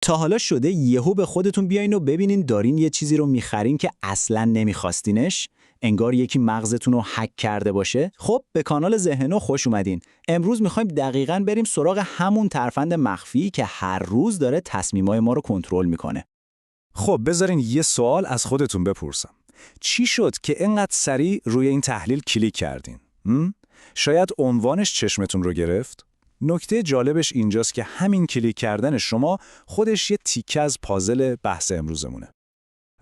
تا حالا شده یهو به خودتون بیاین و ببینین دارین یه چیزی رو میخرین که اصلاً نمیخواستینش؟ انگار یکی مغزتون رو هک کرده باشه؟ خب به کانال ذهن خوش اومدین. امروز میخوایم دقیقاً بریم سراغ همون ترفند مخفی که هر روز داره تصمیمای ما رو کنترل میکنه. خب بذارین یه سوال از خودتون بپرسم. چی شد که اینقدر سریع روی این تحلیل کلیک کردین؟ شاید عنوانش چشمتون رو گرفت؟ نکته جالبش اینجاست که همین کلیک کردن شما خودش یه تیکه از پازل بحث امروزمونه.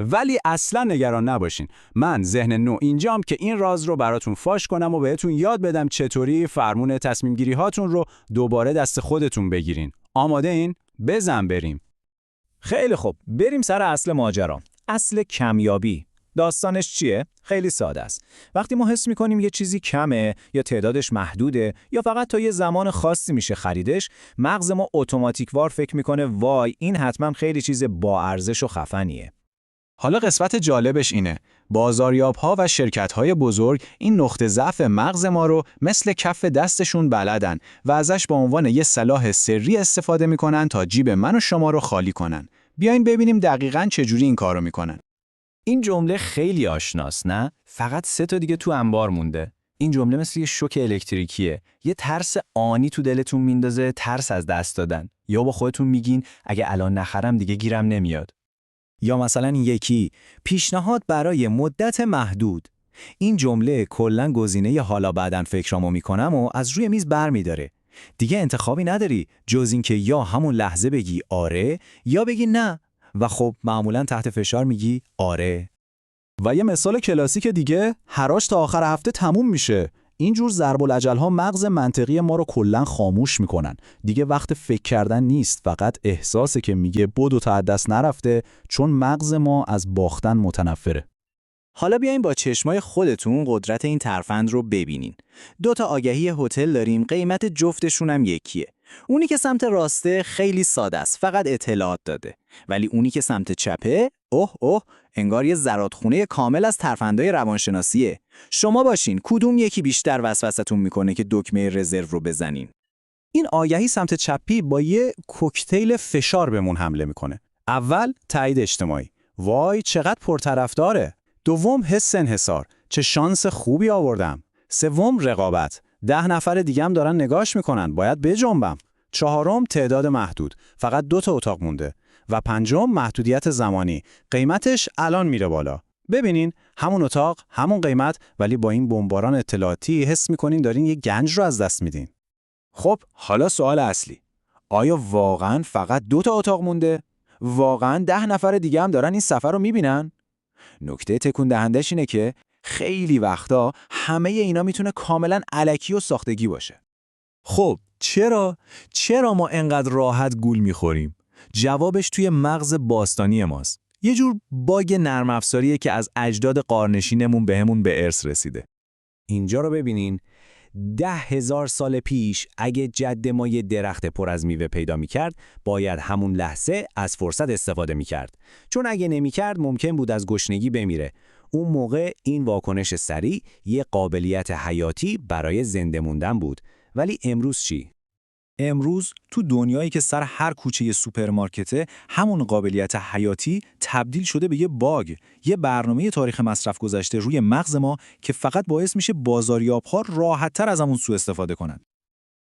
ولی اصلا نگران نباشین. من ذهن نو اینجام که این راز رو براتون فاش کنم و بهتون یاد بدم چطوری فرمون تصمیم گیری هاتون رو دوباره دست خودتون بگیرین. آماده این؟ بزن بریم. خیلی خوب، بریم سر اصل ماجرا. اصل کمیابی. داستانش چیه؟ خیلی ساده است. وقتی ما حس می‌کنیم یه چیزی کمه یا تعدادش محدوده یا فقط تا یه زمان خاصی میشه خریدش، مغز ما اتوماتیکوار فکر می‌کنه وای این حتما خیلی چیز با ارزش و خفنیه. حالا قسمت جالبش اینه. بازاریاب‌ها و شرکت‌های بزرگ این نقطه ضعف مغز ما رو مثل کف دستشون بلدن و ازش به عنوان یه سلاح سری استفاده می‌کنن تا جیب من و شما رو خالی کنن. بیاین ببینیم دقیقاً چجوری این کارو می‌کنن. این جمله خیلی آشناست، نه؟ فقط 3 تا دیگه تو انبار مونده. این جمله مثل یه شوک الکتریکیه. یه ترس آنی تو دلتون میندازه، ترس از دست دادن. یا با خودتون میگین اگه الان نخرم دیگه گیرم نمیاد. یا مثلا یکی پیشنهاد برای مدت محدود. این جمله کلاً گزینه حالا بعدن فکرامو میکنم و از روی میز برمیداره. دیگه انتخابی نداری جز اینکه یا همون لحظه بگی آره یا بگی نه. و خب معمولاً تحت فشار میگی آره. و یه مثال کلاسیک دیگه، هراش تا آخر هفته تموم میشه. اینجور ضرب العجل‌ها مغز منطقی ما رو کلاً خاموش میکنن. دیگه وقت فکر کردن نیست، فقط احساسه که میگه بدو تا دست نرفته، چون مغز ما از باختن متنفره. حالا بیاین با چشمای خودتون قدرت این ترفند رو ببینین. 2 تا آگهی هتل داریم، قیمت جفتشون هم یکیه. اونی که سمت راسته خیلی ساده است، فقط اطلاعات داده. ولی اونی که سمت چپه، اوه انگار یه زرادخونه کامل از ترفندهای روانشناسیه. شما باشین کدوم یکی بیشتر وسوسه‌تون میکنه که دکمه رزرو رو بزنین؟ این آگهی سمت چپی با یه کوکتیل فشار بهمون حمله میکنه. اول تایید اجتماعی. وای چقدر پرطرفداره. دوم حس انحصار. چه شانس خوبی آوردم. سوم رقابت. 10 نفر دیگه هم دارن نگاش میکنن. باید بجنبم. چهارم تعداد محدود. فقط 2 تا اتاق مونده. و پنجم محدودیت زمانی. قیمتش الان میره بالا. ببینین همون اتاق، همون قیمت، ولی با این بمباران اطلاعاتی حس میکنین دارین یه گنج رو از دست میدین. خب حالا سوال اصلی. آیا واقعاً فقط 2 تا اتاق مونده؟ واقعاً 10 نفر دیگه هم دارن این سفر رو میبینن؟ نکته تکون دهندش اینه که خیلی وقتا همه اینا میتونه کاملاً الکی و ساختگی باشه. خب چرا ما انقدر راحت گول میخوریم؟ جوابش توی مغز باستانی ماست. یه جور باگ نرم افزاریه که از اجداد غارنشینمون بهمون به ارث رسیده. اینجا رو ببینین. 10,000 سال پیش اگه جد ما یه درخت پر از میوه پیدا میکرد، باید همون لحظه از فرصت استفاده میکرد. چون اگه نمیکرد ممکن بود از گشنگی بمیره. اون موقع این واکنش سریع یه قابلیت حیاتی برای زنده موندن بود. ولی امروز چی؟ امروز تو دنیایی که سر هر کوچه سوپرمارکته، همون قابلیت حیاتی تبدیل شده به یه باگ، یه برنامه تاریخ مصرف گذشته روی مغز ما که فقط باعث میشه بازاریاب‌ها راحت‌تر از همون سوء استفاده کنن.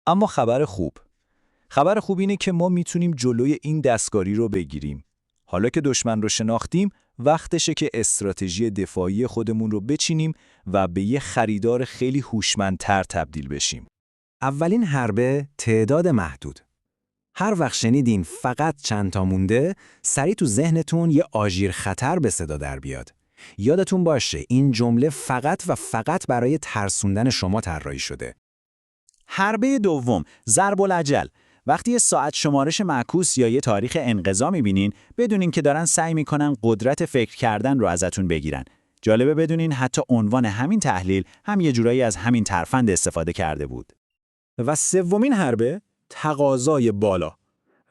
اما خبر خوب اینه که ما میتونیم جلوی این دستکاری رو بگیریم. حالا که دشمن رو شناختیم، وقتشه که استراتژی دفاعی خودمون رو بچینیم و به یه خریدار خیلی هوشمندتر تبدیل بشیم. اولین حربه تعداد محدود. هر وقت شنیدین فقط چند تا مونده، سریع تو ذهنتون یه آژیر خطر به صدا در بیاد. یادتون باشه این جمله فقط و فقط برای ترسوندن شما طراحی شده. حربه دوم، ضرب العجل. وقتی یه ساعت شمارش معکوس یا یه تاریخ انقضا می‌بینین، بدونین که دارن سعی می‌کنن قدرت فکر کردن رو ازتون بگیرن. جالبه بدونین حتی عنوان همین تحلیل هم یه جورایی از همین ترفند استفاده کرده بود. و سومین حربه، تقاضای بالا.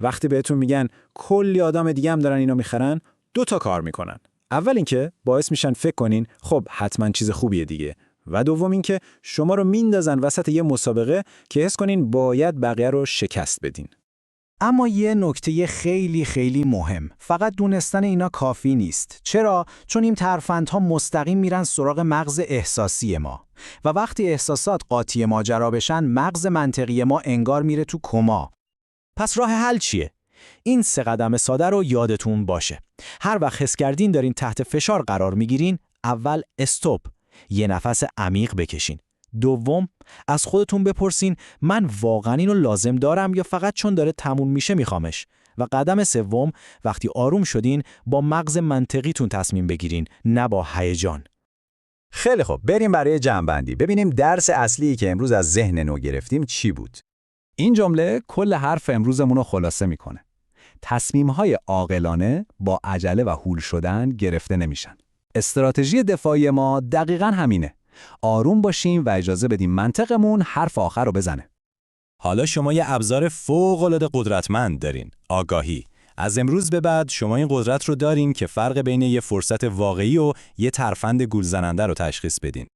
وقتی بهتون میگن کلی آدم دیگه هم دارن اینو میخرن، 2 تا کار میکنن. اول اینکه باعث میشن فکر کنین خب حتما چیز خوبیه دیگه. و دوم اینکه شما رو میندازن وسط یه مسابقه که حس کنین باید بقیه رو شکست بدین. اما یه نکته خیلی خیلی مهم، فقط دونستن اینا کافی نیست. چرا؟ چون این ترفندها مستقیم میرن سراغ مغز احساسی ما و وقتی احساسات قاطی ماجرا بشن، مغز منطقی ما انگار میره تو کما. پس راه حل چیه؟ این 3 قدم ساده رو یادتون باشه. هر وقت حس کردین دارین تحت فشار قرار میگیرین، اول استوب، یه نفس عمیق بکشین. دوم، از خودتون بپرسین من واقعا اینو لازم دارم یا فقط چون داره تموم میشه میخوامش. و قدم سوم، وقتی آروم شدین با مغز منطقیتون تصمیم بگیرین، نه با هیجان. خیلی خوب، بریم برای جمع‌بندی. ببینیم درس اصلی که امروز از ذهن نو گرفتیم چی بود. این جمله کل حرف امروزمون رو خلاصه میکنه. تصمیم‌های عاقلانه با عجله و هول شدن گرفته نمیشن. استراتژی دفاعی ما دقیقاً همینه. آروم باشیم و اجازه بدیم منطقمون حرف آخر رو بزنه. حالا شما یه ابزار فوق‌العاده قدرتمند دارین، آگاهی. از امروز به بعد شما این قدرت رو دارین که فرق بین یه فرصت واقعی و یه ترفند گولزننده رو تشخیص بدین.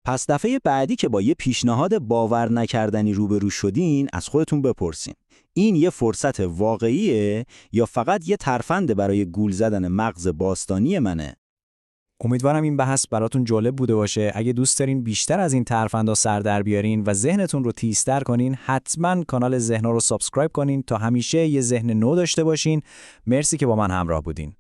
پس دفعه بعدی که با یه پیشنهاد باور نکردنی روبرو شدین، از خودتون بپرسین این یه فرصت واقعیه یا فقط یه ترفند برای گول زدن مغز باستانی منه؟ امیدوارم این بحث براتون جالب بوده باشه. اگه دوست دارین بیشتر از این ترفندا سر در بیارین و ذهنتون رو تیزتر کنین، حتما کانال ذهن‌ها رو سابسکرایب کنین تا همیشه یه ذهن نو داشته باشین. مرسی که با من همراه بودین.